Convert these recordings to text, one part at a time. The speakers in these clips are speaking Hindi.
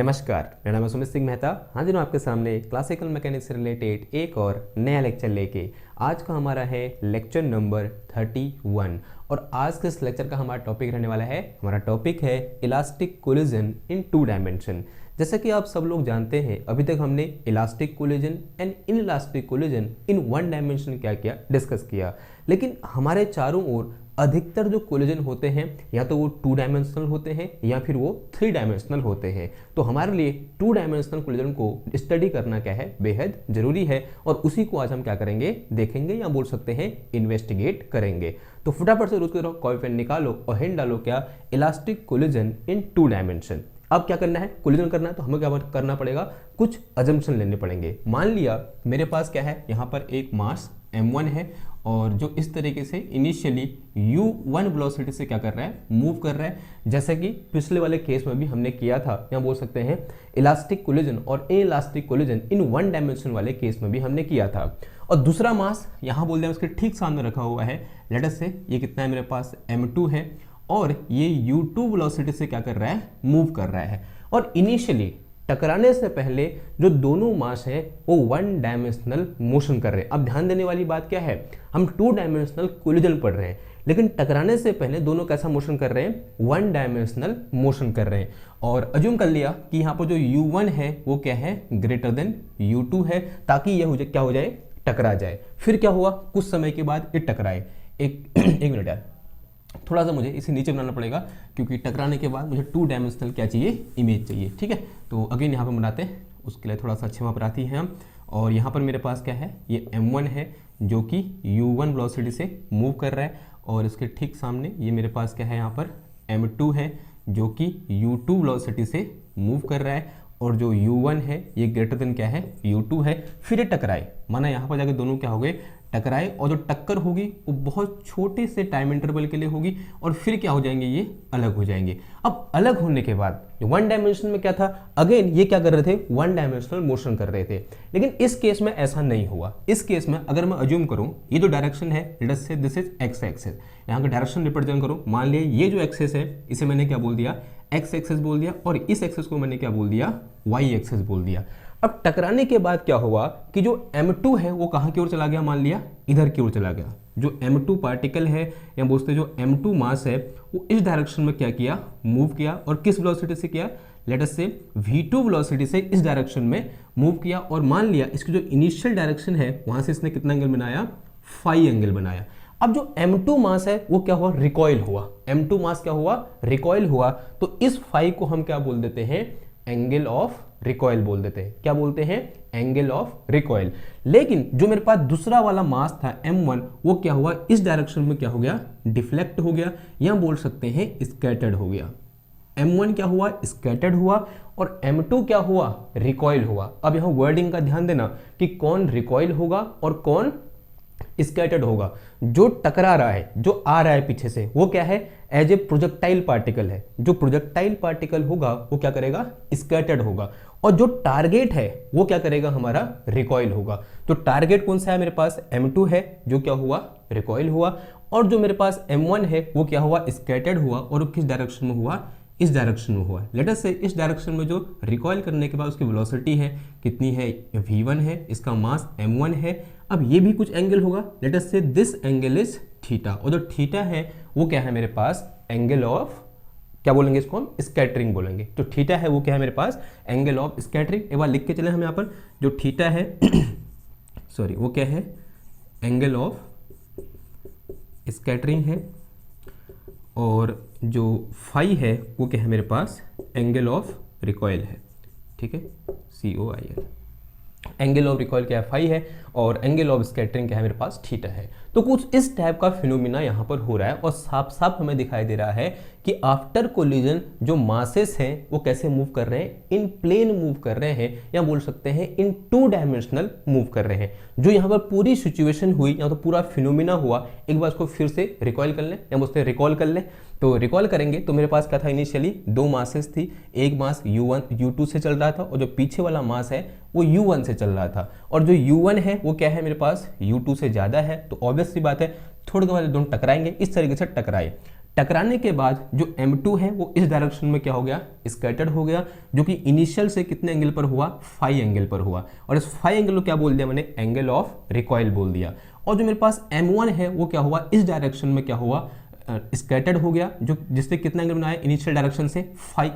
नमस्कार, मेरा नाम है सुमित सिंह मेहता। हाजिर हूँ आपके सामने क्लासिकल मैकेनिक्स से रिलेटेड एक और नया लेक्चर लेके। आज का हमारा है लेक्चर नंबर 31 और आज के इस लेक्चर का हमारा टॉपिक रहने वाला है, हमारा टॉपिक है इलास्टिक कोलिजन इन 2 डायमेंशन। जैसा कि आप सब लोग जानते हैं, अभी तक हमने elastic collision and inelastic collision in 1 dimension क्या किया, डिस्कस किया। लेकिन हमारे चारों ओर अधिकतर जो कोलिजन होते हैं या तो वो 2 डायमेंशनल होते हैं या फिर वो 3 डायमेंशनल होते हैं। तो हमारे लिए 2 डायमेंशनल कोलिजन को स्टडी करना क्या है, बेहद जरूरी है और उसी को आज हम क्या करेंगे, देखेंगे या बोल सकते हैं इन्वेस्टिगेट करेंगे। तो फटाफट से रोज कॉपी पेन निकालो और हेड डालो क्या, इलास्टिक कोलिजन इन 2 डायमेंशन। अब क्या करना है, कोलिजन करना है तो हमें क्या करना पड़ेगा, कुछ अजम्पशन लेने पड़ेंगे। मान लिया मेरे पास क्या है, यहाँ पर एक मास m1 है और जो इस तरीके से इनिशियली u1 वेलोसिटी से क्या कर रहा है, मूव कर रहा है। जैसे कि पिछले वाले केस में भी हमने किया था, या बोल सकते हैं इलास्टिक कोलिजन और इलास्टिक कोलिजन इन 1 डायमेंशन वाले केस में भी हमने किया था। और दूसरा मास यहाँ बोल दिया उसके ठीक सामने रखा हुआ है। लेट अस से ये कितना है, मेरे पास m2 है और ये u2 वेलोसिटी से क्या कर रहा है, मूव कर रहा है। और इनिशियली टकराने से पहले जो दोनों मास हैं वो 1 डायमेंशनल मोशन कर रहे हैं। अब ध्यान देने वाली बात क्या है, हम 2 डायमेंशनल कोलिजन पढ़ रहे हैं, लेकिन टकराने से पहले दोनों कैसा मोशन कर रहे हैं, 1 डायमेंशनल मोशन कर रहे हैं। और अज्यूम कर लिया कि यहाँ पर जो u1 है वो क्या है, ग्रेटर देन u2 है, ताकि यह क्या हो जाए, टकरा जाए। फिर क्या हुआ, कुछ समय के बाद ये टकराए। एक मिनट यार, थोड़ा सा मुझे इसे नीचे बनाना पड़ेगा क्योंकि टकराने के बाद मुझे 2 डायमेंशनल क्या चाहिए, इमेज चाहिए। ठीक है, तो अगेन यहाँ पर बनाते हैं, उसके लिए थोड़ा सा अच्छे वहाँ आती है हम। और यहाँ पर मेरे पास क्या है, ये m1 है जो कि u1 वेलोसिटी से मूव कर रहा है और इसके ठीक सामने ये मेरे पास क्या है, यहाँ पर m2 है जो कि u2 वेलोसिटी से मूव कर रहा है और जो u1 है ये ग्रेटर देन क्या है, u2 है। फिर ये टकराए, माना यहाँ पर जाकर दोनों क्या हो गए, टकराए, और जो टक्कर होगी वो बहुत छोटे से टाइम इंटरवल के लिए होगी और फिर क्या हो जाएंगे, ये अलग हो जाएंगे। अब अलग होने के बाद 1 डायमेंशन में क्या था, अगेन ये क्या कर रहे थे, 1 डायमेंशनल मोशन कर रहे थे। लेकिन इस केस में ऐसा नहीं हुआ। इस केस में अगर मैं अज्यूम करूं, ये जो डायरेक्शन है, लेट अस से दिस इज एक्स एक्सिस, यहाँ का डायरेक्शन रिप्रेजेंट करूं। मान लिया ये जो एक्सिस है इसे मैंने क्या बोल दिया, एक्स एक्सिस बोल दिया, और इस एक्सिस को मैंने क्या बोल दिया, वाई एक्सिस बोल दिया। अब टकराने के बाद क्या हुआ कि जो m2 है वो कहाँ की ओर चला गया, मान लिया इधर की ओर चला गया। जो m2 पार्टिकल है या बोलते जो m2 मास है वो इस डायरेक्शन में क्या किया, मूव किया। और किस वेलोसिटी से किया, लेट अस से v2 वेलोसिटी से इस डायरेक्शन में मूव किया। और मान लिया इसकी जो इनिशियल डायरेक्शन है वहां से इसने कितना एंगल बनाया, फाई एंगल बनाया। अब जो m2 मास है वो क्या हुआ, रिकॉइल हुआ। m2 मास क्या हुआ, रिकॉइल हुआ। तो इस फाई को हम क्या बोल देते हैं, एंगल ऑफ रिकॉइल बोल देते हैं। क्या बोलते हैं, एंगल ऑफ रिकॉइल। लेकिन जो मेरे पास दूसरा वाला मास था m1 वो क्या हुआ, इस डायरेक्शन में क्या हो गया, डिफ्लेक्ट हो गया, या बोल सकते हैं स्कैटर्ड हो गया। m1 क्या हुआ, स्कैटर्ड हुआ, और m2 क्या हुआ, रिकॉइल हुआ। अब यहां वर्डिंग का ध्यान देना कि कौन रिकॉइल होगा और कौन स्कैटर्ड होगा। जो टकरा रहा है, जो आ रहा है पीछे से, वो क्या है, एज ए प्रोजेक्टाइल पार्टिकल है। जो प्रोजेक्टाइल पार्टिकल होगा वो क्या करेगा, स्कैटर्ड होगा। और जो टारगेट है वो क्या करेगा, हमारा रिकॉइल होगा। तो टारगेट कौन सा है, मेरे पास m2 है जो क्या हुआ, रिकॉइल हुआ। और जो मेरे पास m1 है वो क्या हुआ, स्कैटर्ड हुआ। और किस डायरेक्शन में हुआ, इस डायरेक्शन में हुआ। लेट अस से इस डायरेक्शन में जो रिकॉइल करने के बाद उसकी वेलोसिटी है कितनी है, v1 है, इसका मास m1 है। अब ये भी कुछ एंगल होगा, लेट अस से दिस एंगल इज थीटा। और जो थीटा है वो क्या है, मेरे पास एंगल ऑफ, क्या बोलेंगे इसको हम, स्कैटरिंग बोलेंगे। तो थीटा है वो क्या है, मेरे पास एंगल ऑफ स्कैटरिंग। एक बार लिख के चले हम यहाँ पर, जो थीटा है सॉरी वो क्या है, एंगल ऑफ स्कैटरिंग है। और जो फाई है वो क्या है, मेरे पास एंगल ऑफ रिकॉइल है। ठीक है, COIL। एंगल ऑफ रिकॉइल क्या है, फाई है, और एंगल ऑफ स्कैटरिंग क्या है, मेरे पास थीटा है। तो कुछ इस टाइप का फिनोमिना यहाँ पर हो रहा है और साफ साफ हमें दिखाई दे रहा है कि आफ्टर कोलिजन जो मासेस हैं वो कैसे मूव कर रहे हैं, इन प्लेन मूव कर रहे हैं, या बोल सकते हैं इन 2 डायमेंशनल मूव कर रहे हैं। जो यहाँ पर पूरी सिचुएशन हुई या तो पूरा फिनोमिना हुआ, एक बार इसको फिर से रिकॉइल कर लें या बोलते हैं रिकॉल कर लें। तो रिकॉल करेंगे तो मेरे पास क्या था, इनिशियली 2 मासेस थी। एक मास u2 से चल रहा था और जो पीछे वाला मास है वो u1 से चल रहा था। और जो u1 है वो क्या है, मेरे पास u2 से ज़्यादा है। तो ऑब्वियस सी बात है थोड़ी देर बाद दोनों टकराएंगे, इस तरीके से टकराए। टकराने के बाद जो M2 है वो इस डायरेक्शन में क्या हो गया, स्कैटर्ड हो गया, जो कि इनिशियल से कितने एंगल पर हुआ, फाई एंगल पर हुआ। और इस फाई एंगल को क्या बोल दिया मैंने, एंगल ऑफ रिकॉइल बोल दिया। और जो मेरे पास M1 है वो क्या हुआ, इस डायरेक्शन में क्या हुआ, स्कैटर्ड हो गया, जो जिससे कितना एंगल बनाया, इनिशियल डायरेक्शन से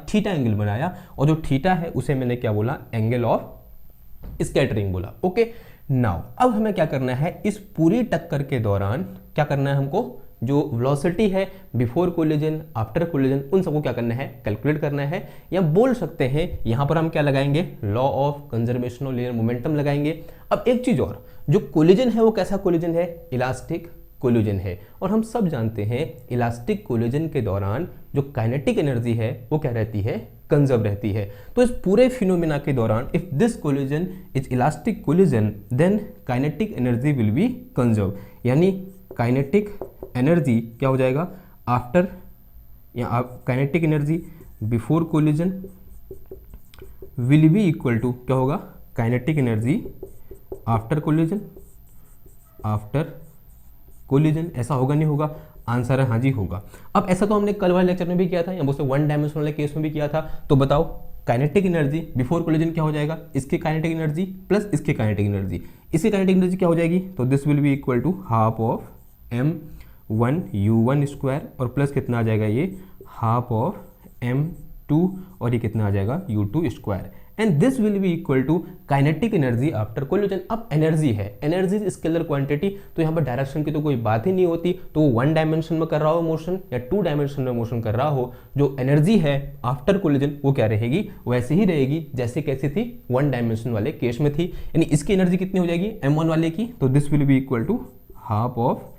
थीटा एंगल बनाया। और जो थीटा है उसे मैंने क्या बोला, एंगल ऑफ स्कैटरिंग बोला। ओके, नाउ अब हमें क्या करना है, इस पूरी टक्कर के दौरान क्या करना है हमको, जो वेलोसिटी है बिफोर कोलिजन, आफ्टर कोलिजन, उन सबको क्या करना है, कैलकुलेट करना है। या बोल सकते हैं यहां पर हम क्या लगाएंगे, law of conservation of linear momentum लगाएंगे। अब एक चीज और, जो कोलिजन है वो कैसा कोलिजन है, इलास्टिक कोलिजन है। और हम सब जानते हैं इलास्टिक कोलिजन के दौरान जो काइनेटिक एनर्जी है वो क्या रहती है, कंजर्व रहती है। तो इस पूरे फिनोमेना के दौरान if this collision is elastic collision then kinetic energy will be conserve, यानी काइनेटिक एनर्जी क्या हो जाएगा, आफ्टर या kinetic energy before collision will be equal to क्या होगा, kinetic energy after collision, after collision. ऐसा होगा नहीं होगा, आंसर है हाँ जी होगा। अब ऐसा तो हमने कल वाले लेक्चर में भी किया था, या मुझसे वन डायमेंशनल वाले केस में भी किया था। तो बताओ काइनेटिक एनर्जी बिफोर कोलिजन क्या हो जाएगा, इसकी काइनेटिक एनर्जी प्लस इसकी काइनेटिक एनर्जी, इसकी काइनेटिक एनर्जी क्या हो जाएगी, तो this will be equal to half of m1 u1 square और प्लस कितना आ जाएगा, ये हाफ ऑफ m2 और ये कितना आ जाएगा, u2 square. And this will be equal to kinetic energy after collision. अब एनर्जी है, एनर्जी इज स्केलर क्वांटिटी, तो यहाँ पर डायरेक्शन की तो कोई बात ही नहीं होती। तो वन डायमेंशन में कर रहा हो मोशन या टू डायमेंशन में मोशन कर रहा हो, जो एनर्जी है आफ्टर कोलिजन वो क्या रहेगी, वैसे ही रहेगी जैसे कैसी थी वन डायमेंशन वाले केस में थी। यानी इसकी एनर्जी कितनी हो जाएगी, m1 वाले की, तो this will be equal to half of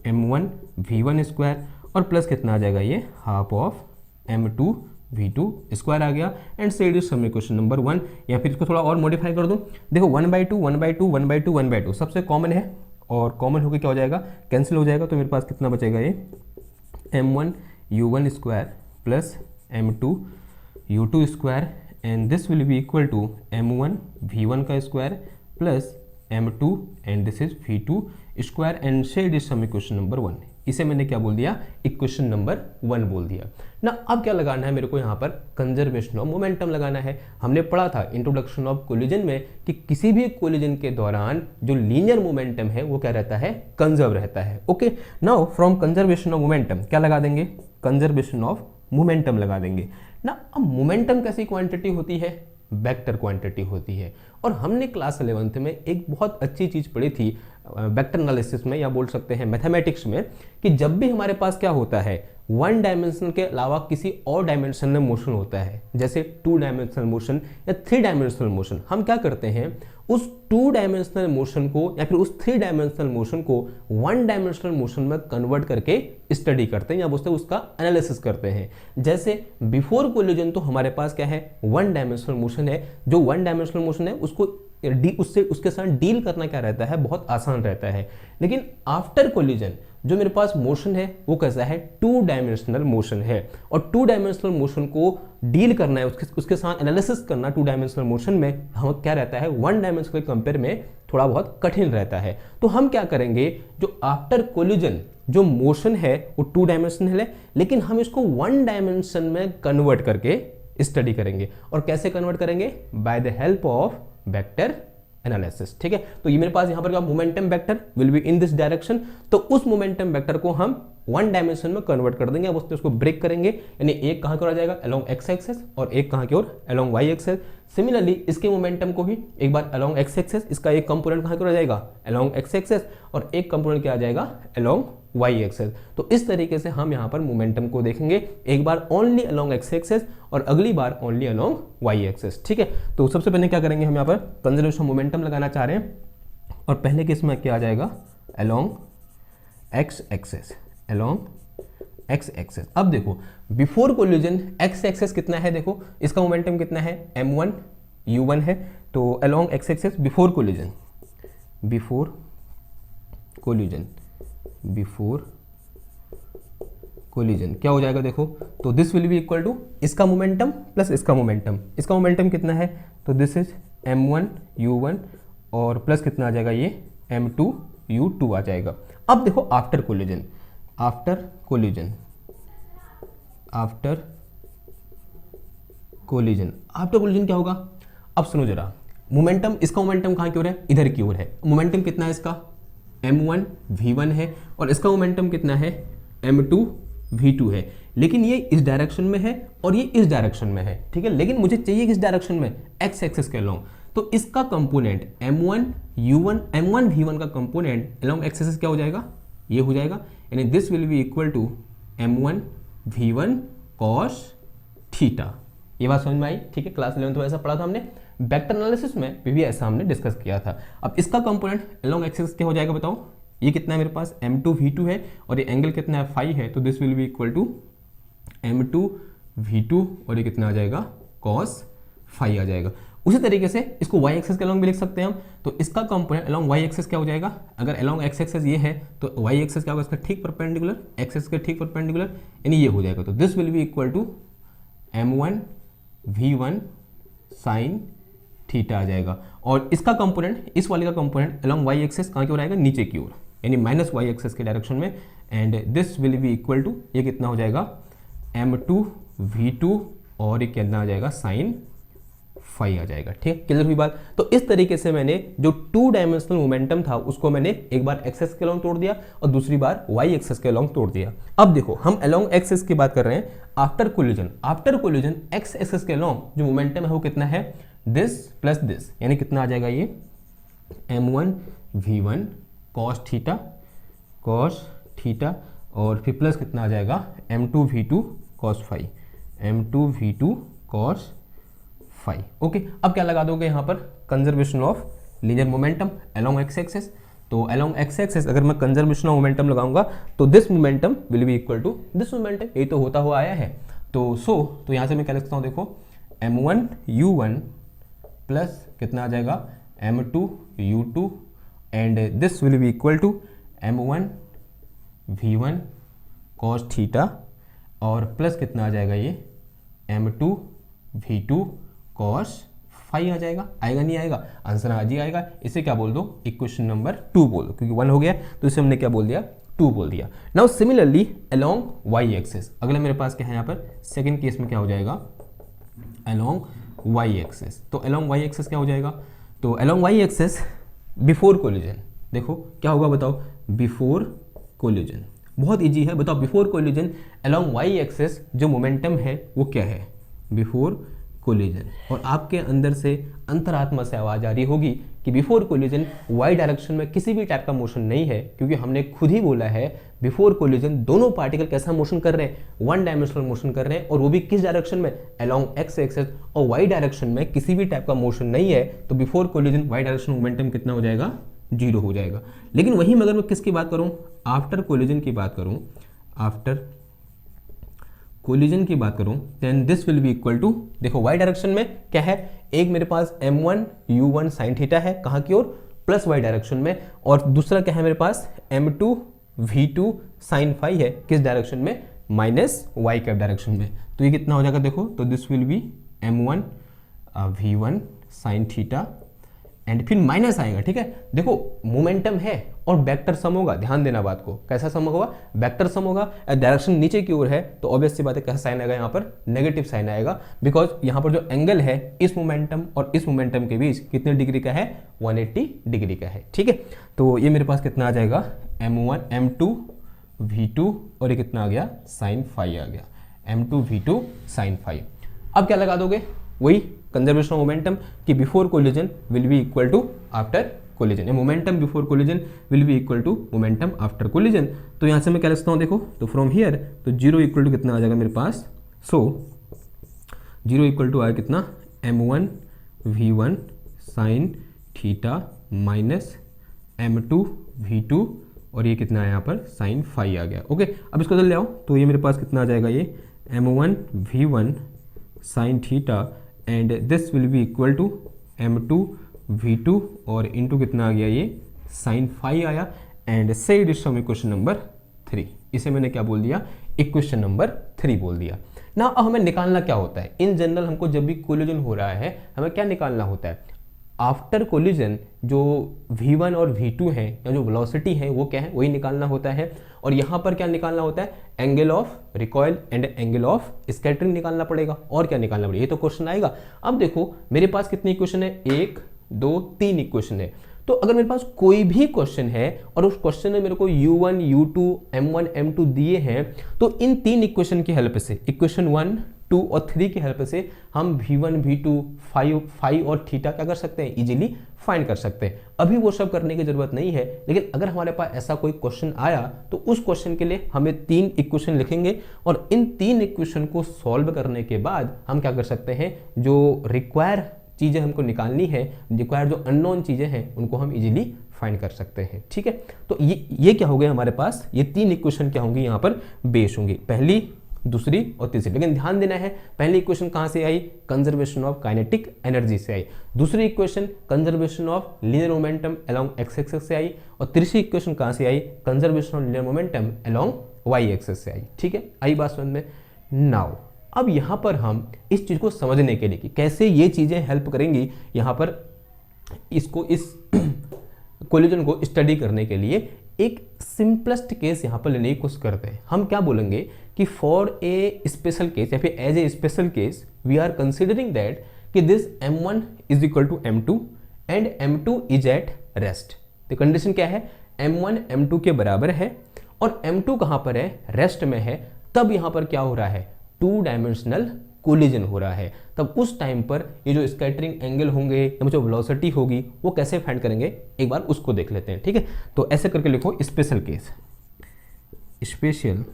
m1 v1 square और प्लस कितना आ जाएगा, ये half of m2 v2 square आ गया। And say it is some equation number 1। या फिर इसको थोड़ा और मॉडिफाई कर दूं, देखो 1/2 1/2 1/2 1/2 सबसे कॉमन है, और कॉमन होकर क्या हो जाएगा, कैंसिल हो जाएगा। तो मेरे पास कितना बचेगा, ये m1 u1 square plus m2 u2 square, and this will be equal to m1 v1 का square plus m2 and this is v2 square. And say it is some equation number 1। इसे मैंने क्या बोल दिया, इक्वेशन नंबर 1 बोल दिया ना। अब क्या लगाना है मेरे को, यहाँ पर कंजर्वेशन ऑफ मोमेंटम लगाना है। हमने पढ़ा था इंट्रोडक्शन ऑफ कोलिजन में कि किसी भी कोलिजन के दौरान जो लीनियर मोमेंटम है वो क्या रहता है, कंजर्व रहता है। Okay, now from conservation of momentum क्या लगा देंगे, कंजर्वेशन ऑफ मोमेंटम लगा देंगे ना। अब मोमेंटम कैसी क्वांटिटी होती है, वेक्टर क्वांटिटी होती है। और हमने क्लास 11th में एक बहुत अच्छी चीज़ पढ़ी थी वेक्टर एनालिसिस में, या बोल सकते हैं मैथमेटिक्स में, कि जब भी हमारे पास क्या होता है, वन डायमेंशन के अलावा किसी और डायमेंशन में मोशन होता है, जैसे टू डायमेंशनल मोशन या थ्री डायमेंशनल मोशन, हम क्या करते हैं उस टू डायमेंशनल मोशन को या फिर उस थ्री डायमेंशनल मोशन को वन डायमेंशनल मोशन में कन्वर्ट करके स्टडी करते हैं, या बोलते हैं उसका एनालिसिस करते हैं। जैसे बिफोर कोलिजन तो हमारे पास क्या है, वन डायमेंशनल मोशन है। जो वन डायमेंशनल मोशन है उसको उसके साथ डील करना क्या रहता है, बहुत आसान रहता है। लेकिन आफ्टर कोलिजन जो मेरे पास मोशन है वो कैसा है, टू डायमेंशनल मोशन है। और टू डायमेंशनल मोशन को डील करना है, उसके साथ एनालिसिस करना टू डायमेंशनल मोशन में हम क्या रहता है, वन डायमेंशनल के कंपेयर में थोड़ा बहुत कठिन रहता है। तो हम क्या करेंगे, जो आफ्टर कोलिजन जो मोशन है वो टू डायमेंशनल है, लेकिन हम इसको वन डायमेंशन में कन्वर्ट करके स्टडी करेंगे। और कैसे कन्वर्ट करेंगे, by the help of vector analysis. ठीक है, तो ये मेरे पास यहां पर क्या, momentum vector will be in this direction, तो उस मोमेंटम वेक्टर को हम वन डायमेंशन में कन्वर्ट कर देंगे। अब उसको ब्रेक करेंगे, यानी एक कहां की ओर आ जाएगा, अलोंग एक्स एक्सेस, और एक कहां की ओर, अलोंग वाई एक्सेस। सिमिलरली इसके मोमेंटम को भी एक बार अलोंग एक्स एक्सेस, इसका एक कंपोनेंट कहां की ओर आ जाएगा, अलोंग एक्स एक्सेस, और एक कंपोनेंट क्या आ जाएगा, अलोंग वाई एक्सेस। तो इस तरीके से हम यहाँ पर मोमेंटम को देखेंगे, एक बार ओनली अलोंग एक्स एक्सेस और अगली बार ओनली अलोंग वाई एक्सेस। ठीक है, तो सबसे पहले क्या करेंगे, हम यहाँ पर कंजर्वेशन मोमेंटम लगाना चाह रहे हैं, और पहले केस में क्या आ जाएगा, along X axis, along X axis. अब देखो बिफोर कोलिजन एक्स एक्सेस कितना है, देखो इसका मोमेंटम कितना है, m1 u1 है, तो along X axis before collision, before collision, before collision क्या हो जाएगा, देखो तो this will be equal to इसका मोमेंटम प्लस इसका मोमेंटम। इसका मोमेंटम कितना है, तो दिस इज m1 u1 और प्लस कितना आ जाएगा, ये m2 u2 आ जाएगा। अब देखो after collision, after collision after collision. After collision क्या होगा, अब सुनो जरा, मोमेंटम, इसका मोमेंटम कहाँ की ओर है, इधर की ओर है। मोमेंटम कितना है इसका, m1 v1 है, और इसका मोमेंटम कितना है, m2 v2 है। लेकिन ये इस डायरेक्शन में है और ये इस डायरेक्शन में है, ठीक है। लेकिन मुझे चाहिए किस डायरेक्शन में, x एक्सिस के अलोंग। तो इसका component m1 u1 m1 v1 का कंपोनेंट अलोंग x एक्सिस क्या हो जाएगा, ये हो जाएगा, यानी this will be equal to m1 v1 cos theta. ये बात समझ में आई, ठीक है। क्लास 11 तो ऐसा पढ़ा था हमने, वेक्टर एनालिसिस में भी ऐसा हमने डिस्कस किया था। अब इसका कंपोनेंट अलोंग x एक्सिस क्या हो जाएगा बताओ, ये कितना है मेरे पास, m2 v2 है, और ये एंगल कितना है, फाई है, तो this will be equal to m2 v2, और ये कितना आ जाएगा, cos फाई आ जाएगा। उसी तरीके से इसको y एक्सिस के अलोंग भी लिख सकते हैं हम। तो इसका कंपोनेंट अलोंग y एक्सिस क्या हो जाएगा, अगर अलोंग x एक्सिस ये है तो y एक्सिस क्या होगा, इसका ठीक परपेंडिकुलर, x एक्सिस के ठीक परपेंडिकुलर, यानी ये हो जाएगा। तो this will be equal to m1 v1 sine theta आ जाएगा। और इसका कंपोनेंट, इस वाले का कंपोनेंट अलोंग y एक्सिस कहाँ की ओर आएगा, नीचे की ओर, यानी माइनस y एक्सिस के डायरेक्शन में। And this will be equal to, ये कितना हो जाएगा, m2 v2, और ये कितना आ जाएगा, साइन फाई आ जाएगा, ठीक, क्लियर हुई बात। तो इस तरीके से मैंने जो 2 डायमेंशनल मोमेंटम था उसको मैंने एक बार एक्सिस के अलोंग तोड़ दिया और दूसरी बार y एक्सिस के अलोंग तोड़ दिया। अब देखो हम अलोंग एक्सिस की बात कर रहे हैं। After collision, after collision x axis के अलोंग जो मोमेंटम है वो कितना है, दिस प्लस दिस, यानी कितना आ जाएगा, ये m1 v1 cos थीटा, और फिर प्लस कितना आ जाएगा, m2 v2 cos phi, m2 v2 cos phi. Okay, अब क्या लगा दोगे यहाँ पर, conservation of linear momentum along x axis. तो अलोंग x एक्सिस अगर मैं कंजर्वेशन ऑफ मोमेंटम लगाऊंगा तो this momentum will be equal to this momentum, यही तो होता हुआ आया है। तो यहाँ से मैं क्या लिखता हूँ, देखो m1 u1 प्लस कितना आ जाएगा, m2 u2, and this will be equal to m1 v1 cos theta, और प्लस कितना आ जाएगा, ये m2 v2 cos फाई आ जाएगा। आएगा नहीं आएगा, आंसर आज ही आएगा। इसे क्या बोल दो, इक्वेशन नंबर 2 बोल दो, क्योंकि 1 हो गया तो इसे हमने क्या बोल दिया, 2 बोल दिया। Now similarly along y axis, अगला मेरे पास क्या है यहाँ पर, सेकंड केस में क्या हो जाएगा, अलोंग y एक्सिस। तो अलोंग y एक्सिस क्या हो जाएगा, तो along y axis before collision, देखो क्या होगा बताओ, बिफोर कोलिजन, बहुत इजी है, बताओ before collision along y axis जो मोमेंटम है वो क्या है, बिफोर कोलिजन। और आपके अंदर से अंतरात्मा से आवाज आ रही होगी कि बिफोर कोलिजन y डायरेक्शन में किसी भी टाइप का मोशन नहीं है, क्योंकि हमने खुद ही बोला है बिफोर कोलिजन दोनों पार्टिकल कैसा मोशन कर रहे हैं, 1 डायमेंशनल मोशन कर रहे हैं, और वो भी किस डायरेक्शन में, अलोंग x एक्सिस, और y डायरेक्शन में किसी भी टाइप का मोशन नहीं है। तो before collision y direction momentum कितना हो जाएगा, 0 हो जाएगा। लेकिन वहीं अगर मैं किसकी बात करूं, आफ्टर कोलिजन की बात करूं, आफ्टर कोलिजन की बात करूं, then this will be equal to, देखो y डायरेक्शन में क्या है, एक मेरे पास m1 u1 साइन थीटा है, कहाँ की ओर, प्लस y डायरेक्शन में, और दूसरा क्या है मेरे पास, m2 v2 साइन फाई है, किस डायरेक्शन में, माइनस y कैप डायरेक्शन में। तो ये कितना हो जाएगा देखो, तो this will B m1 v1 sine theta, and फिर माइनस आएगा, ठीक है। देखो मोमेंटम है और वेक्टर सम होगा, ध्यान देना बात को, कैसा सम होगा, वेक्टर सम होगा, डायरेक्शन नीचे की ओर है, तो ऑब्वियस सी बात है कैसा साइन आएगा, यहाँ पर नेगेटिव साइन आएगा, बिकॉज यहाँ पर जो एंगल है इस मोमेंटम और इस मोमेंटम के बीच कितने डिग्री का है, 180 डिग्री का है, ठीक है। तो ये मेरे पास कितना आ जाएगा, m2 v2, और ये कितना आ गया, साइन फाई आ गया, m2 v2 साइन फाई। अब क्या लगा दोगे, वही कंजर्वेशन ऑफ मोमेंटम कि before collision will be equal to after collision, momentum before collision will be equal to momentum after collision. तो यहाँ से मैं क्या लिखता हूँ, देखो, तो फ्रॉम हियर तो 0 इक्वल टू कितना आ जाएगा मेरे पास, सो 0 इक्वल टू आया कितना, m1 v1 sine theta minus m2 v2, और ये कितना है यहाँ पर, साइन फाई आ गया। ओके, अब इसको ले आओ, तो ये मेरे पास कितना आ जाएगा, ये m1 v1 sine theta, and this will be equal to m2 v2, और इनटू कितना आ गया, ये साइन फाई आया, and said is from equation number 3। इसे मैंने क्या बोल दिया, इक्वेशन नंबर 3 बोल दिया ना। अब हमें निकालना क्या होता है, इन जनरल हमको जब भी कोलिजन हो रहा है हमें क्या निकालना होता है, आफ्टर कोलिजन जो v1 और v2 है या जो वेलोसिटी है वो क्या है, वही निकालना होता है। और यहाँ पर क्या निकालना होता है, angle of recoil and angle of scattering निकालना पड़ेगा। और क्या निकालना पड़ेगा, ये तो क्वेश्चन आएगा। अब देखो मेरे पास कितनी इक्वेशन है, 1 2 3 इक्वेशन है। तो अगर मेरे पास कोई भी क्वेश्चन है और उस क्वेश्चन में मेरे को u1 u2 m1 m2 दिए हैं, तो इन 3 इक्वेशन की हेल्प से, इक्वेशन 1 2 और 3 की हेल्प से हम v1 v2 फाई और थीटा क्या कर सकते हैं, इजीली फाइंड कर सकते हैं। अभी वो सब करने की जरूरत नहीं है, लेकिन अगर हमारे पास ऐसा कोई क्वेश्चन आया तो उस क्वेश्चन के लिए हमें 3 इक्वेशन लिखेंगे और इन 3 इक्वेशन को सॉल्व करने के बाद हम क्या कर सकते हैं, जो रिक्वायर चीज़ें हमको निकालनी है, रिक्वायर जो अननोन चीज़ें हैं उनको हम इजीली फाइंड कर सकते हैं। ठीक है, तो ये क्या हो गया हमारे पास, ये 3 इक्वेशन क्या होंगी यहाँ पर बेस होंगी, पहली दूसरी और तीसरी। लेकिन ध्यान देना है, पहली इक्वेशन कहाँ से आई, कंजर्वेशन ऑफ काइनेटिक एनर्जी से आई। दूसरी equation conservation of linear momentum along x axis से आई। और तीसरी इक्वेशन कहाँ से आई, conservation of linear momentum along y axis से आई। ठीक है, आई बात समझ में। नाउ अब यहाँ पर हम इस चीज़ को समझने के लिए कि कैसे ये चीज़ें हेल्प करेंगी, यहाँ पर इसको इस कोलिजन को स्टडी करने के लिए एक सिंपलेस्ट केस यहाँ पर लेने की कोशिश करते हैं। हम क्या बोलेंगे कि फॉर ए स्पेशल केस या फिर as a special case we are considering that कि this m1 is equal to m2 and m2 is at rest. तो कंडीशन क्या है, m1 m2 के बराबर है और m2 कहाँ पर है, रेस्ट में है। तब यहाँ पर क्या हो रहा है, 2 डायमेंशनल कोलिजन हो रहा है। तब उस टाइम पर ये जो स्कैटरिंग एंगल होंगे या जो वेलोसिटी होगी वो कैसे फाइंड करेंगे, एक बार उसको देख लेते हैं। ठीक है, तो ऐसे करके लिखो स्पेशल केस, स्पेशल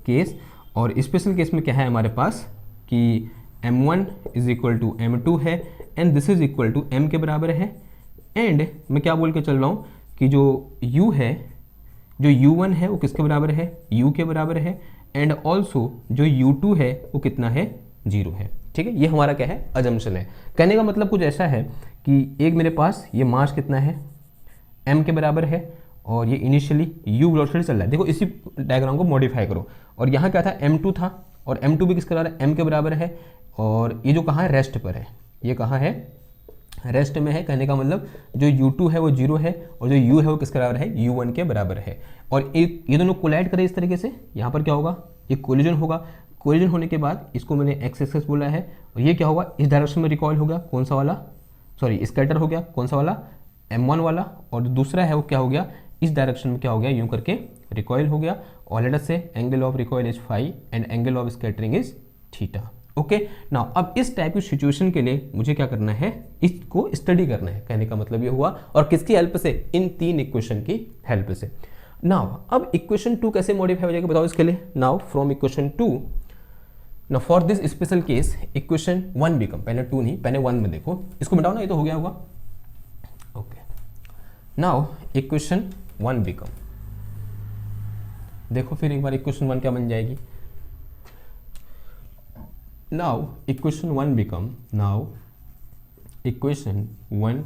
केस। और स्पेशल केस में क्या है हमारे पास कि m1 is equal to m2 है and this is equal to m के बराबर है। एंड मैं क्या बोल के चल रहा हूँ कि जो u है, जो u1 है वो किसके बराबर है, u के बराबर है। एंड ऑल्सो जो u2 है वो कितना है, 0 है। ठीक है, ये हमारा क्या है, अजम्पशन है। कहने का मतलब कुछ ऐसा है कि एक मेरे पास ये मास कितना है, m के बराबर है और ये इनिशियली u वेलोसिटी चल रहा है। देखो इसी डायग्राम को मॉडिफाई करो, और यहाँ क्या था, m2 था और m2 भी किसके बराबर है, m के बराबर है। और ये जो कहाँ है, रेस्ट पर है, ये कहाँ है, रेस्ट में है। कहने का मतलब जो u2 है वो 0 है और जो u है वो किसके बराबर है, u1 के बराबर है। और एक ये दोनों कोलाइड करें इस तरीके से, यहाँ पर क्या होगा, ये कोलिजन होगा। कोलिजन होने के बाद इसको मैंने एक्स एक्सिस बोला है और ये क्या होगा, इस डायरेक्शन में रिकॉइल हो गया, कौन सा वाला, सॉरी स्कैटर हो गया, कौन सा वाला, m1 वाला। और दूसरा है वो क्या हो गया, इस डायरेक्शन में क्या हो गया, यूं करके रिकॉइल हो गया। और let us say angle of recoil is phi and angle of scattering is theta. Okay, now अब इस टाइप की सिचुएशन के लिए मुझे क्या करना है, इसको स्टडी करना है। कहने का मतलब ये हुआ, और किसकी हेल्प से, इन 3 इक्वेशन की हेल्प से। नाउ अब इक्वेशन 2 कैसे मॉडिफाई हो जाएगा बताओ इसके लिए। Now from equation 2, now for this special case equation 1 become, पहले 2 नहीं, पहले 1 में देखो, इसको मिटाओ ना, ये तो हो गया होगा। ओके, नाउ इक्वेशन 1 बिकम, देखो फिर एक बार इक्वेशन 1 क्या बन जाएगी। Now equation 1 become, now equation 1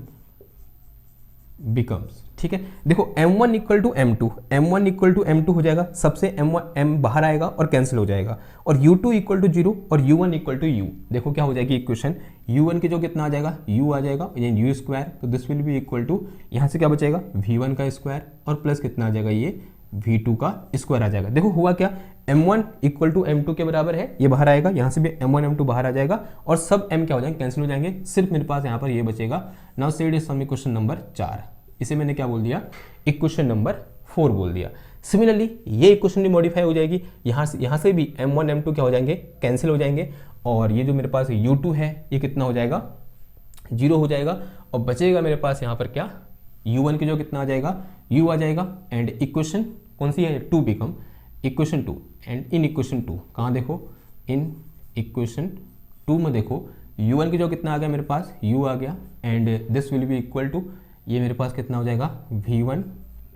becomes, ठीक है। देखो m1 equal to m2, m1 equal to m2 हो जाएगा, सबसे m बाहर आएगा और कैंसिल हो जाएगा। और u2 इक्वल टू 0 और u1 इक्वल टू u। देखो क्या हो जाएगी इक्वेशन, u1 की जो कितना आ जाएगा, u आ जाएगा, यानी u स्क्वायर। तो this will be equal to, यहाँ से क्या बचेगा, v1 का स्क्वायर और प्लस कितना आ जाएगा, ये v2 का स्क्वायर आ जाएगा। देखो हुआ क्या, m1 इक्वल टू m2 के बराबर है, ये बाहर आएगा, यहाँ से भी m1 m2 बाहर आ जाएगा और सब m क्या हो जाएंगे, कैंसिल हो जाएंगे। सिर्फ मेरे पास यहाँ पर ये बचेगा। Now said is some equation number 4, इसे मैंने क्या बोल दिया, इक्वेशन नंबर 4 बोल दिया। सिमिलरली ये इक्वेशन भी मॉडिफाई हो जाएगी, यहाँ से भी m1 m2 क्या हो जाएंगे, कैंसिल हो जाएंगे। और ये जो मेरे पास u2 है ये कितना हो जाएगा, 0 हो जाएगा। और बचेगा मेरे पास यहाँ पर क्या, u1 की जो कितना आ जाएगा, u आ जाएगा। एंड इक्वेशन कौन सी है, 2 become equation 2। And in equation 2 कहाँ देखो, इन इक्वेशन 2 में देखो u1 की जो कितना आ गया मेरे पास, u आ गया। And this will be equal to, ये मेरे पास कितना हो जाएगा, v1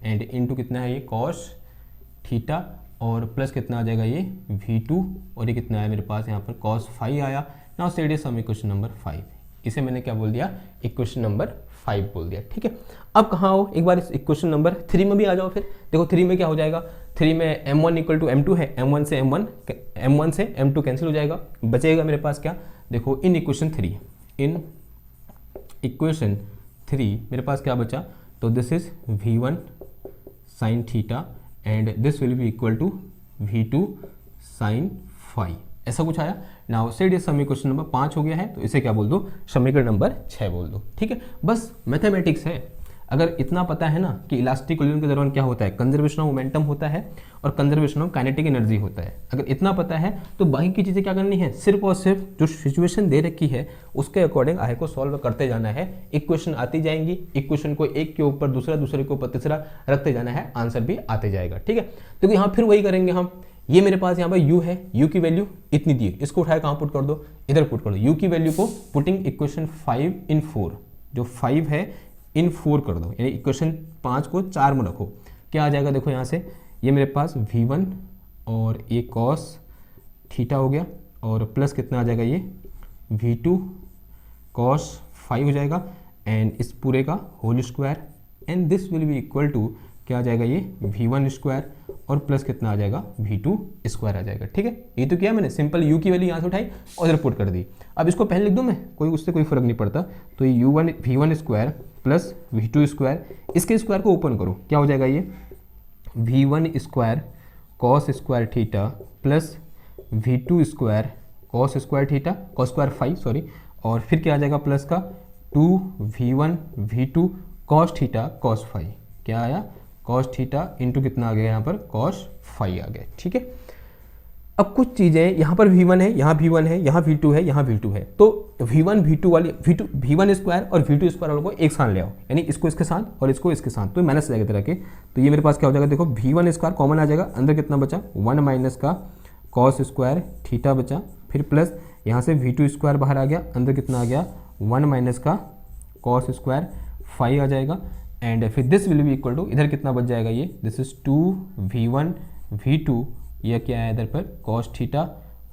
एंड इनटू कितना है ये cos थीटा और प्लस कितना आ जाएगा ये v2 और ये कितना है मेरे पास यहाँ पर cos फाई आया। Now said is some equation number 5, इसे मैंने क्या बोल दिया, इक्वेशन नंबर 5 बोल दिया। ठीक है, अब कहाँ हो, एक बार इस इक्वेशन नंबर 3 में भी आ जाओ। फिर देखो 3 में क्या हो जाएगा, 3 में m1 इक्वल टू m2 है, m1 से m2 कैंसिल हो जाएगा। बचेगा मेरे पास क्या, देखो इन इक्वेशन 3, इन इक्वेशन 3 मेरे पास क्या बचा, तो this is V1 sine theta and this will be equal to V2 sine phi, ऐसा कुछ आया। नाउ सेट ये समीकरण नंबर 5 हो गया है, तो इसे क्या बोल दो, समीकरण नंबर 6 बोल दो, ठीक है। बस मैथमेटिक्स है। अगर इतना पता है ना कि इलास्टिक इक्विलिब्रियम के दौरान क्या होता है, कंजर्वेशन ऑफ मोमेंटम होता है और कंजर्वेशन ऑफ काइनेटिक एनर्जी होता है, अगर इतना पता है तो बाकी की चीज़ें क्या करनी है, सिर्फ और सिर्फ जो सिचुएशन दे रखी है उसके अकॉर्डिंग आगे को सॉल्व करते जाना है। इक्वेशन आती जाएंगी, इक्वेशन को एक के ऊपर दूसरा, दूसरे के ऊपर तीसरा रखते जाना है, आंसर भी आते जाएगा, ठीक है। तो यहाँ फिर वही करेंगे हम, ये मेरे पास यहाँ पर u है, u की वैल्यू इतनी दी है, इसको उठाए कहाँ पुट कर दो, इधर पुट कर दो, u की वैल्यू को पुटिंग इक्वेशन 5 इन 4, जो 5 है इन 4 कर दो, यानी इक्वेशन 5 को 4 में रखो, क्या आ जाएगा देखो यहाँ से, ये मेरे पास v1 और ये cos थीटा हो गया और प्लस कितना आ जाएगा, ये v2 cos 5 हो जाएगा एंड इस पूरे का whole square and this will be equal to क्या आ जाएगा, ये v1 स्क्वायर और प्लस कितना आ जाएगा, v2 स्क्वायर आ जाएगा, ठीक है। ये तो किया मैंने, सिंपल u की वैल्यू यहाँ से उठाई और इधर पुट कर दी। अब इसको पहले लिख दूँ मैं, कोई उससे कोई फर्क नहीं पड़ता, तो ये v1 square plus v2 square, इसके स्क्वायर को ओपन करो, क्या हो जाएगा, ये v1 square cos square theta plus v2 square cos square theta cos square 5 sorry, और फिर क्या आ जाएगा प्लस का 2v1 v2 cos theta cos 5, क्या आया कॉस थीटा इंटू कितना आ गया यहाँ पर कॉस 5 आ गया, ठीक है। अब कुछ चीज़ें यहाँ पर v1 है, यहाँ v1 है, यहाँ v2 है, यहाँ v2 है, तो v1 v2 वाली v1 स्क्वायर और v2 स्क्वायर वालों को एक साथ ले आओ, यानी इसको इसके साथ और इसको इसके साथ, तो माइनस जाएगा तरह के, तो ये मेरे पास क्या हो जाएगा, देखो v1 स्क्वायर कॉमन आ जाएगा, अंदर कितना बचा 1 माइनस का कॉस स्क्वायर थीटा बचा, फिर प्लस यहाँ से v2 स्क्वायर बाहर आ गया, अंदर कितना आ गया 1 माइनस का कॉस स्क्वायर 5 आ जाएगा एंड फिर this will be equal to, इधर कितना बच जाएगा, ये दिस इज 2v1 v2, यह क्या है इधर पर कॉस थीटा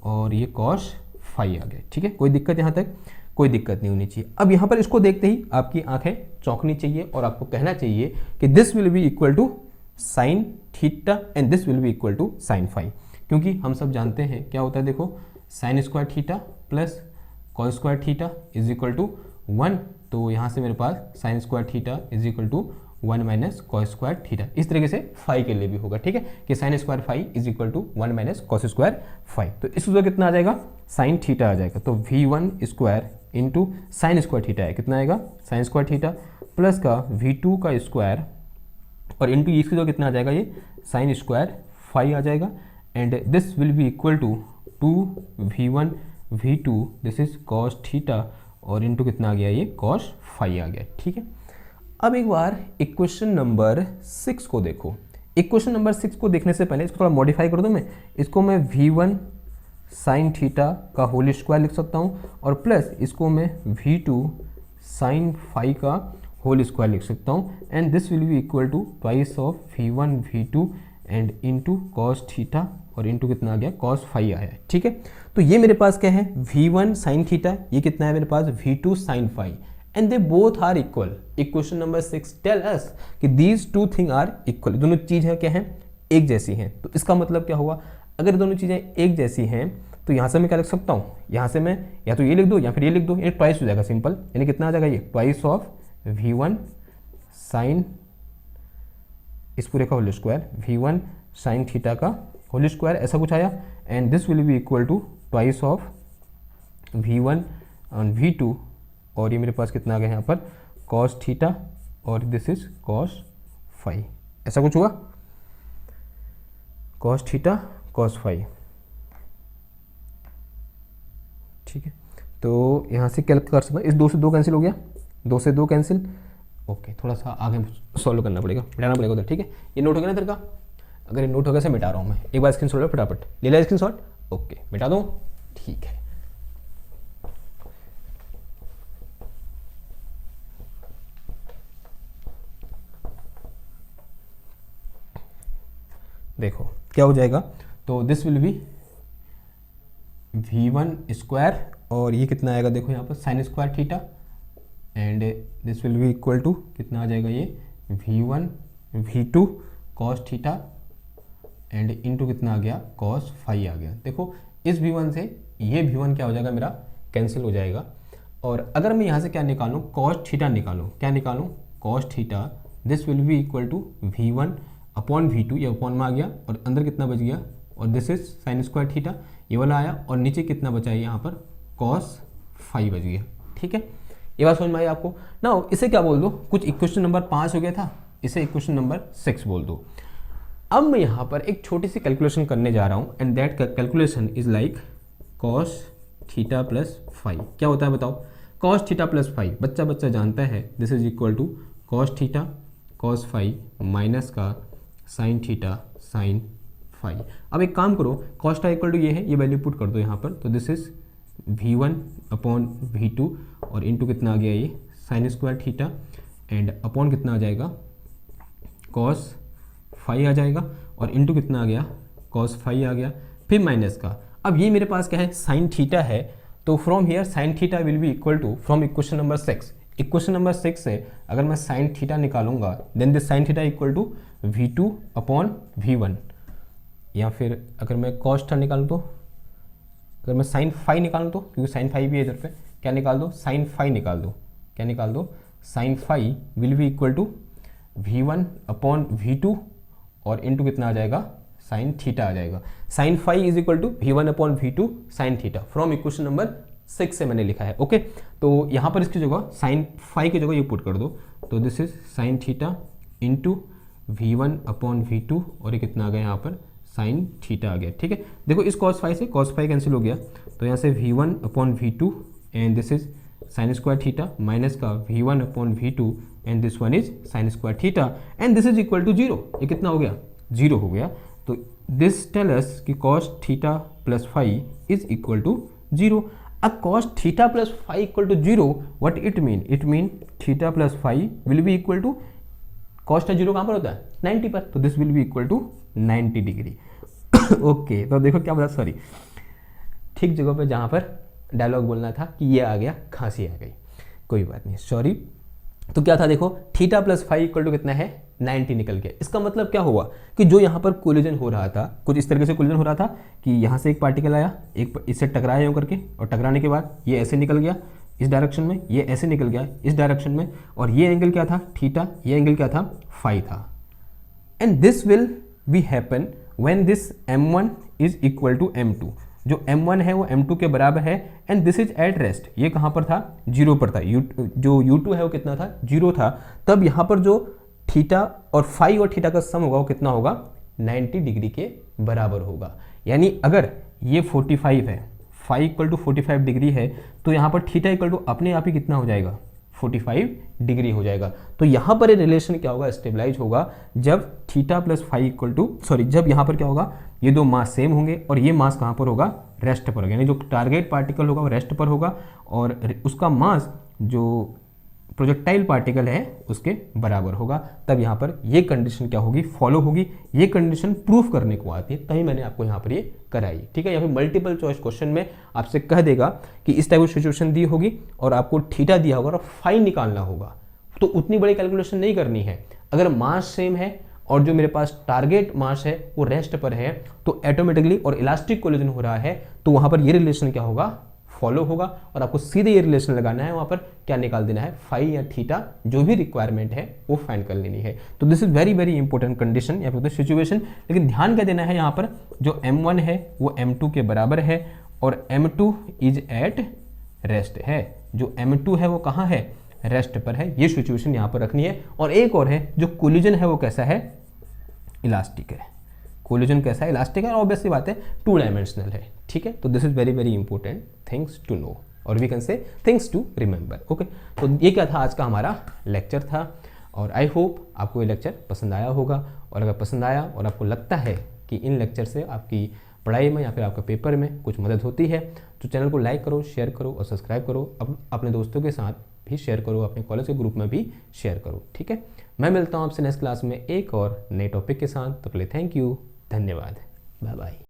और ये कॉस 5 आ गया, ठीक है। कोई दिक्कत यहाँ तक, कोई दिक्कत नहीं होनी चाहिए। अब यहाँ पर इसको देखते ही आपकी आंखें चौंकनी चाहिए और आपको कहना चाहिए कि this will be equal to sine theta and this will be equal to sine 5, क्योंकि हम सब जानते हैं क्या होता है, देखो sine square theta plus cos square theta is equal to 1, तो यहाँ से मेरे पास sine square theta is equal to 1 minus cos square theta, इस तरीके से 5 के लिए भी होगा, ठीक है, कि sine square 5 is equal to 1 minus cos square 5, तो इस सूत्र कितना आ जाएगा, साइन थीटा आ जाएगा, तो v1 square into sine square theta है, कितना आएगा साइन स्क्वायर थीटा प्लस का v2 का स्क्वायर और इंटू इसकी तो कितना आ जाएगा, ये साइन स्क्वायर 5 आ जाएगा and this will be equal to 2v1 v2 this is cos theta और इंटू कितना आ गया, ये कॉस 5 आ गया, ठीक है। अब एक बार इक्वेशन नंबर 6 को देखो। इक्वेशन नंबर 6 को देखने से पहले इसको थोड़ा मॉडिफाई कर दूं मैं, इसको मैं v1 साइन थीटा का होल स्क्वायर लिख सकता हूं और प्लस इसको मैं v2 साइन 5 का होल स्क्वायर लिख सकता हूं and this will be equal to twice of v1 v2 and into cos theta और इंटू कितना आ गया कॉस 5 आया है, ठीक है। तो ये मेरे पास क्या है v1 साइन थीटा, ये कितना है मेरे पास v2 sine 5 and they both are equal. Equation number 6 tell us कि these two thing are equal, दोनों चीज़ें क्या हैं एक जैसी हैं, तो इसका मतलब क्या हुआ, अगर दोनों चीज़ें एक जैसी हैं तो यहाँ से मैं क्या लिख सकता हूँ, यहाँ से मैं या तो ये लिख दूँ या फिर ये लिख दूँ, यानी ट्वाइस हो जाएगा सिंपल, यानी कितना आ जाएगा ये ट्वाइस ऑफ v1 साइन इस पूरे का whole square v1 sine theta का होल स्क्वायर, ऐसा कुछ आया and this will be equal to twice of v1 और v2 और ये मेरे पास कितना आ गया यहाँ पर cos थीटा और दिस इज cos 5, ऐसा कुछ हुआ cos थीटा cos 5, ठीक है। तो यहाँ से क्या कर सकता हूँ, इस 2 से 2 कैंसिल हो गया, 2 से 2 कैंसिल, ओके, थोड़ा सा आगे सॉल्व करना पड़ेगा, मिटाना पड़ेगा उधर, ठीक है। ये नोट हो गया ना इधर का, अगर ये नोट हो गया से मिटा रहा हूँ मैं, एक बार स्क्रीन शॉट फटाफट ले लिया स्क्रीन शॉट, ओके मिटा दूँ, ठीक है। देखो क्या हो जाएगा, तो this will B v1 square और ये कितना आएगा, देखो यहाँ पर sine square theta and this will be equal to कितना आ जाएगा, ये v1 v2 cos theta and into कितना आ गया cos 5 आ गया। देखो इस v1 से ये v1 क्या हो जाएगा मेरा कैंसिल हो जाएगा और अगर मैं यहाँ से क्या निकालूँ, कॉस थीटा निकालूँ, क्या निकालूँ, cos theta, this will be equal to V1 upon V2, ये अपॉन में आ गया और अंदर कितना बच गया, और this is sine square theta, ये वाला आया और नीचे कितना बचा है यहाँ पर कॉस फाई बच गया। ठीक है, ये बात समझ में आई आपको ना। इसे क्या बोल दो, कुछ इक्वेशन नंबर 5 हो गया था, इसे इक्वेशन नंबर 6 बोल दो। अब मैं यहाँ पर एक छोटी सी कैलकुलेशन करने जा रहा हूँ and that calculation is like cos theta plus phi. क्या होता है बताओ, कॉस थीटा प्लस फाई बच्चा बच्चा जानता है, this is equal to cos theta cos phi minus का साइन थीटा साइन फाई। अब एक काम करो, कॉस थीटा इक्वल टू ये है, ये वैल्यू पुट कर दो यहाँ पर, तो this is V1 upon V2 और इनटू कितना आ गया ये sign square theta and upon कितना आ जाएगा कॉस फाई आ जाएगा और इनटू कितना आ गया कॉस फाई आ गया, फिर माइनस का। अब ये मेरे पास क्या है, साइन थीटा है, तो from here sine theta will be equal to, from equation number 6, equation number 6 से अगर मैं साइन थीटा निकालूंगा then this sine theta equal to V2 upon V1, या फिर अगर मैं कॉस थीटा निकालूँ तो, अगर मैं साइन फाई निकालूँ तो, क्योंकि साइन फाई भी है इधर पे, क्या निकाल दो, साइन फाई निकाल दो, क्या निकाल दो, sine phi will be equal to V1 upon V2 और इनटू कितना आ जाएगा साइन थीटा आ जाएगा। Sine phi is equal to V1 upon V2 sine theta, from equation number 6 से मैंने लिखा है। ओके, तो यहाँ पर इसकी जगह साइन फाई की जगह ये पुट कर दो, तो this is sine theta into V1 upon V2 और ये कितना आ गया यहाँ पर साइन थीटा आ गया। ठीक है, देखो इस कॉस फाई से कॉस फाई कैंसिल हो गया, तो यहाँ से V1 upon V2 and this is sine square theta minus का V1 upon V2 and this one is sine square theta and this is equal to 0। ये कितना हो गया, 0 हो गया। तो दिस टेल अस कि cos theta plus phi is equal to 0। अब cos theta plus phi equal to 0, what it mean, it mean theta plus phi will be equal to, cos का 0 कहाँ पर होता है 90 पर, तो this will be equal to 90 degree. Okay, तो देखो क्या बोला, सॉरी ठीक जगह पे जहाँ पर डायलॉग बोलना था कि ये आ गया, खांसी आ गई, कोई बात नहीं, सॉरी। तो क्या था देखो, theta plus phi equal to कितना है 90 निकल गया। इसका मतलब क्या हुआ कि जो यहाँ पर कोलिजन हो रहा था, कुछ इस तरीके से कोलिजन हो रहा था कि यहाँ से एक पार्टिकल आया, एक इससे टकराया यूँ करके, और टकराने के बाद ये ऐसे निकल गया इस डायरेक्शन में, ये ऐसे निकल गया इस डायरेक्शन में, और ये एंगल क्या था थीटा, ये एंगल क्या था फाई था। And this will be happen when this m1 is equal to m2, जो m1 है वो m2 के बराबर है and this is at rest, ये कहाँ पर था 0 पर था, जो u2 है वो कितना था 0 था, तब यहाँ पर जो थीटा और फाई और थीटा का सम होगा वो कितना होगा 90 डिग्री के बराबर होगा। यानी अगर ये 45 है, फाई इक्वल टू 45 डिग्री है, तो यहाँ पर थीटा इक्वल टू अपने आप ही कितना हो जाएगा 45 डिग्री हो जाएगा। तो यहाँ पर ये रिलेशन क्या होगा, स्टेबलाइज होगा जब theta plus phi equal to, sorry जब यहाँ पर क्या होगा, ये दो मास सेम होंगे और ये मास कहाँ पर होगा रेस्ट पर होगा, यानी जो टारगेट पार्टिकल होगा वो रेस्ट पर होगा और उसका मास जो प्रोजेक्टाइल पार्टिकल है उसके बराबर होगा। तब यहाँ पर ये कंडीशन क्या होगी, फॉलो होगी। ये कंडीशन प्रूफ करने को आती है, तभी मैंने आपको यहाँ पर ये कराई, ठीक है। या फिर मल्टीपल चॉइस क्वेश्चन में आपसे कह देगा कि इस टाइप की सिचुएशन दी होगी और आपको थीटा दिया होगा और फाई निकालना होगा, तो उतनी बड़ी कैलकुलेशन नहीं करनी है। अगर मास सेम है और जो मेरे पास टारगेट मास है वो रेस्ट पर है, तो ऑटोमेटिकली और इलास्टिक कोलिजन हो रहा है, तो वहाँ पर ये रिलेशन क्या होगा, फॉलो होगा। और आपको सीधे ये रिलेशन लगाना है, वहाँ पर क्या निकाल देना है, फाई या थीटा, जो भी रिक्वायरमेंट है वो फाइंड कर लेनी है। तो this is very very important condition या फिर सिचुएशन। लेकिन ध्यान क्या देना है, यहाँ पर जो m1 है वो m2 के बराबर है और m2 इज एट रेस्ट है। जो m2 है वो कहाँ है, रेस्ट पर है। ये सिचुएशन यहाँ पर रखनी है। और एक और है, जो कोलिजन है वो कैसा है, इलास्टिक है। कोलिजन कैसा है, इलास्टिक है और ऑब्वियसली बात है 2 डायमेंशनल है, ठीक है। तो this is very very important things to know और we can say things to remember. Okay, तो ये क्या था आज का हमारा लेक्चर था और आई होप आपको ये लेक्चर पसंद आया होगा। और अगर पसंद आया और आपको लगता है कि इन लेक्चर से आपकी पढ़ाई में या फिर आपके पेपर में कुछ मदद होती है, तो चैनल को लाइक करो, शेयर करो और सब्सक्राइब करो। अपने दोस्तों के साथ भी शेयर करो, अपने कॉलेज के ग्रुप में भी शेयर करो, ठीक है। मैं मिलता हूँ आपसे नेक्स्ट क्लास में एक और नए टॉपिक के साथ। तो पहले थैंक यू, धन्यवाद, बाय बाय।